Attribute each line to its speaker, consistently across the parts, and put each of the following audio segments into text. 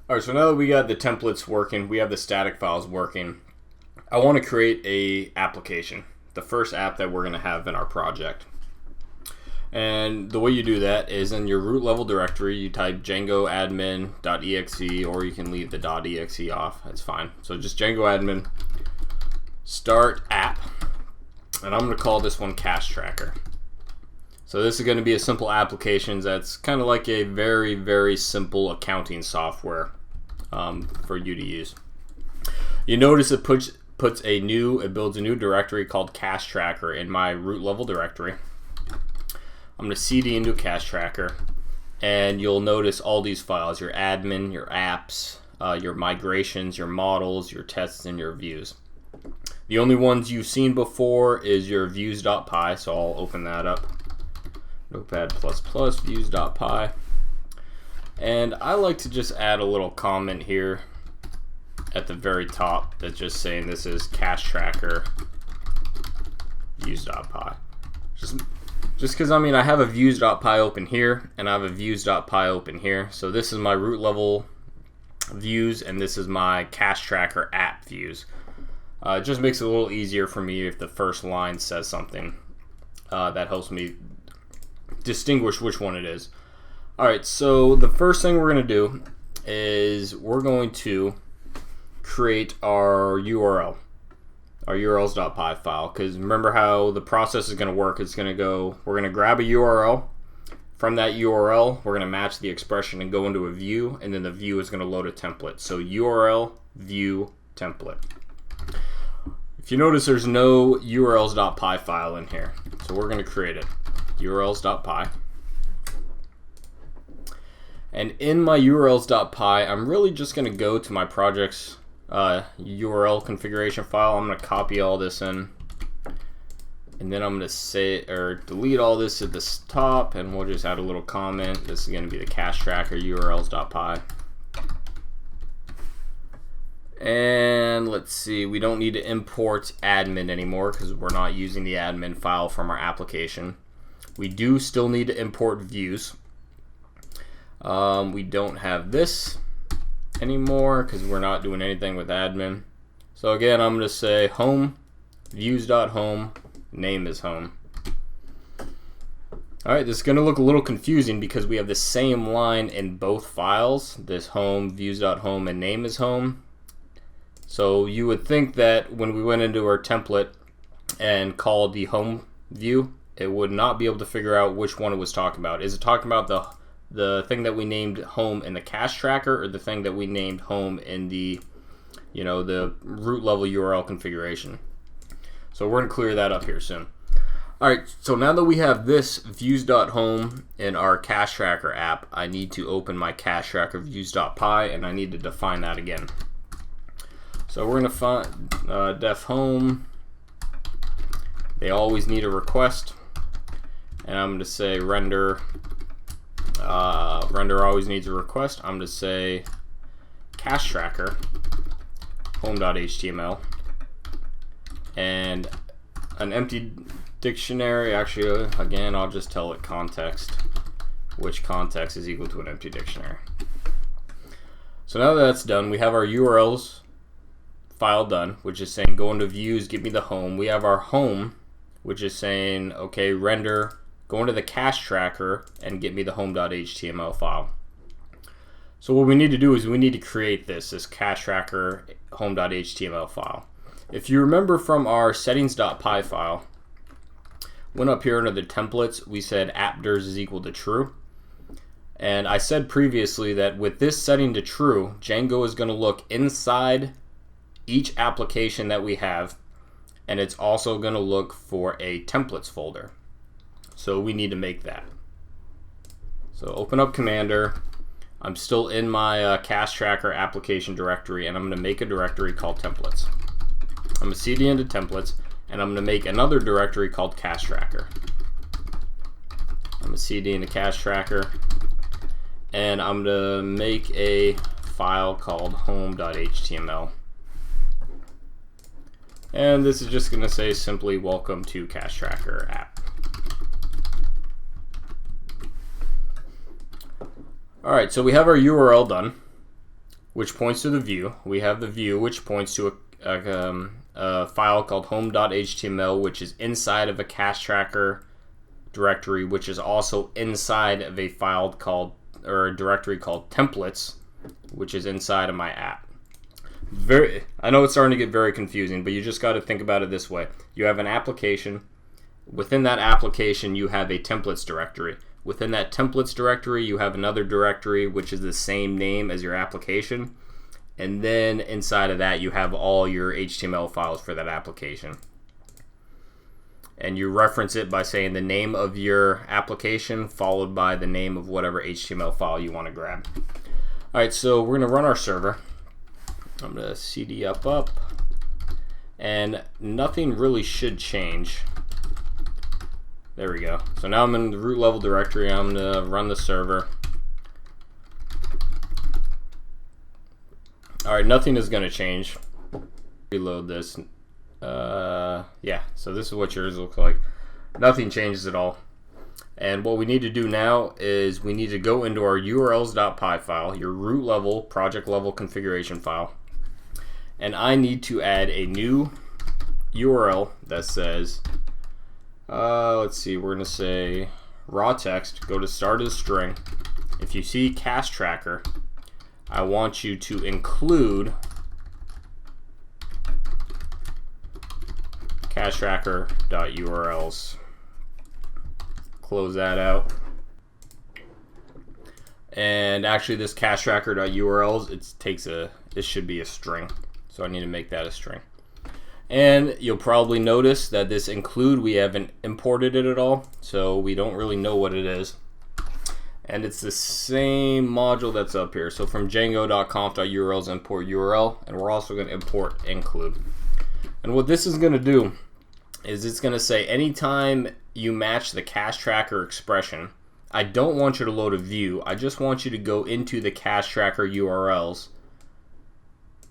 Speaker 1: All right, so now that we got the templates working, we have the static files working, I want to create a application, the first app that we're going to have in our project. And the way you do that is in your root level directory, you type Django admin.exe, or you can leave the .exe off, that's fine. So just Django admin, start app, and I'm going to call this one cache tracker. So this is going to be a simple application that's kind of like a very, very simple accounting software for you to use. You notice it builds a new directory called cache tracker in my root level directory. I'm going to cd into cache tracker, and you'll notice all these files: your admin, your apps, your migrations, your models, your tests, and your views. The only ones you've seen before is your views.py, so I'll open that up. Notepad++ views.py, and I like to just add a little comment here at the very top that's just saying this is cache tracker views.py. Just because I have a views.py open here and I have a views.py open here, so this is my root level views and this is my cache tracker app views. It just makes it a little easier for me if the first line says something that helps me distinguish which one it is. Alright, so the first thing we're going to do is we're going to create our URL, our urls.py file, because remember how the process is going to work. It's going to go, we're going to grab a URL. From that URL, we're going to match the expression and go into a view, and then the view is going to load a template. So URL, view, template. If you notice, there's no urls.py file in here, so we're going to create it. urls.py. And in my urls.py, I'm really just going to go to my project's URL configuration file. I'm going to copy all this in, and then I'm going to delete all this at the top, and we'll just add a little comment. This is going to be the cache tracker urls.py. And let's see, we don't need to import admin anymore because we're not using the admin file from our application. We do still need to import views. We don't have this anymore because we're not doing anything with admin. So again, I'm going to say home, views.home, name is home. Alright, this is going to look a little confusing because we have the same line in both files, this home, views.home, and name is home. So you would think that when we went into our template and called the home view, it would not be able to figure out which one it was talking about. Is it talking about the thing that we named home in the cache tracker, or the thing that we named home in the the root level URL configuration? So we're going to clear that up here soon. Alright, so now that we have this views.home in our cache tracker app, I need to open my cache tracker views.py, and I need to define that again. So we're going to find def home. They always need a request, and I'm going to say render. Render always needs a request. I'm going to say cache tracker home.html, and an empty dictionary. Actually, again, I'll just tell it context, which context is equal to an empty dictionary. So now that that's done, we have our URLs file done, which is saying go into views, give me the home. We have our home, which is saying okay, render, go into the cache tracker and get me the home.html file. So what we need to do is we need to create this cache tracker home.html file. If you remember from our settings.py file, went up here under the templates, we said appdirs is equal to true. And I said previously that with this setting to true, Django is going to look inside each application that we have, and it's also going to look for a templates folder. So we need to make that. So open up Commander. I'm still in my cache tracker application directory, and I'm going to make a directory called templates. I'm going to cd into templates, and I'm going to make another directory called cache tracker. I'm going to cd into cache tracker, and I'm going to make a file called home.html. And this is just going to say simply welcome to cache tracker app. Alright, so we have our URL done. which points to the view. We have the view, which points to a file called home.html, which is inside of a cache tracker directory, which is also inside of a file called, or a directory called templates, which is inside of my app. I know it's starting to get very confusing, but you just got to think about it this way. You have an application. Within that application, you have a templates directory. Within that templates directory, you have another directory which is the same name as your application. And then inside of that, you have all your HTML files for that application. And you reference it by saying the name of your application followed by the name of whatever HTML file you want to grab. All right, so we're going to run our server. I'm going to cd up, and nothing really should change. There we go. So now I'm in the root level directory. I'm going to run the server. All right, nothing is going to change. Reload this. Yeah, so this is what yours looks like. Nothing changes at all. And what we need to do now is we need to go into our urls.py file, your root level, project level configuration file. And I need to add a new URL that says, let's see, we're going to say raw text, go to start as string. If you see cache tracker, I want you to include cache tracker.urls. Close that out. And actually this cache tracker.urls, this should be a string. So I need to make that a string. And you'll probably notice that this include, we haven't imported it at all, so we don't really know what it is. And it's the same module that's up here. So from django.conf.urls import URL, and we're also going to import include. And what this is going to do is it's going to say anytime you match the cache tracker expression, I don't want you to load a view. I just want you to go into the cache tracker URLs,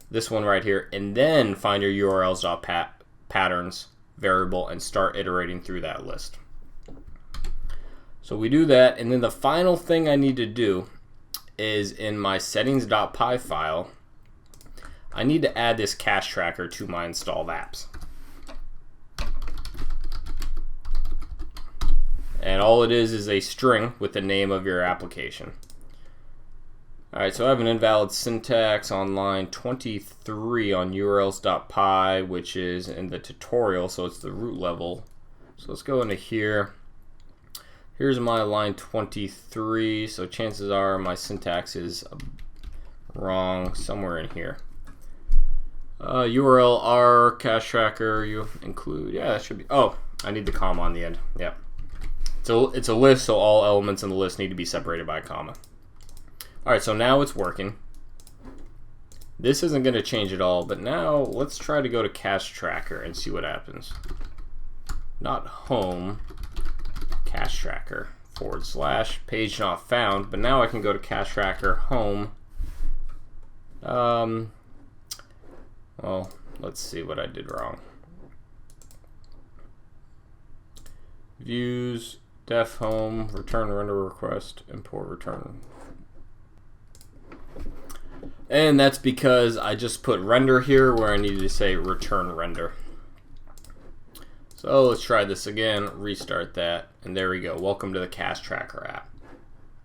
Speaker 1: this one right here, and then find your urls.patterns variable and start iterating through that list. So we do that, and then the final thing I need to do is in my settings.py file, I need to add this cache tracker to my installed apps. And all it is a string with the name of your application. Alright, so I have an invalid syntax on line 23 on urls.py, which is in the tutorial, so it's the root level. So let's go into here. Here's my line 23, so chances are my syntax is wrong somewhere in here. URL r cache tracker, you include, yeah, that should be, oh, I need the comma on the end, yeah. So it's a list, so all elements in the list need to be separated by a comma. Alright, so now it's working. This isn't going to change at all, but now let's try to go to cache tracker and see what happens. Not home, cache tracker / page not found, but now I can go to cache tracker home. Well, let's see what I did wrong. Views, def home, return render request, import return. And that's because I just put render here where I needed to say return render. So let's try this again, restart that, and there we go. Welcome to the cache tracker app.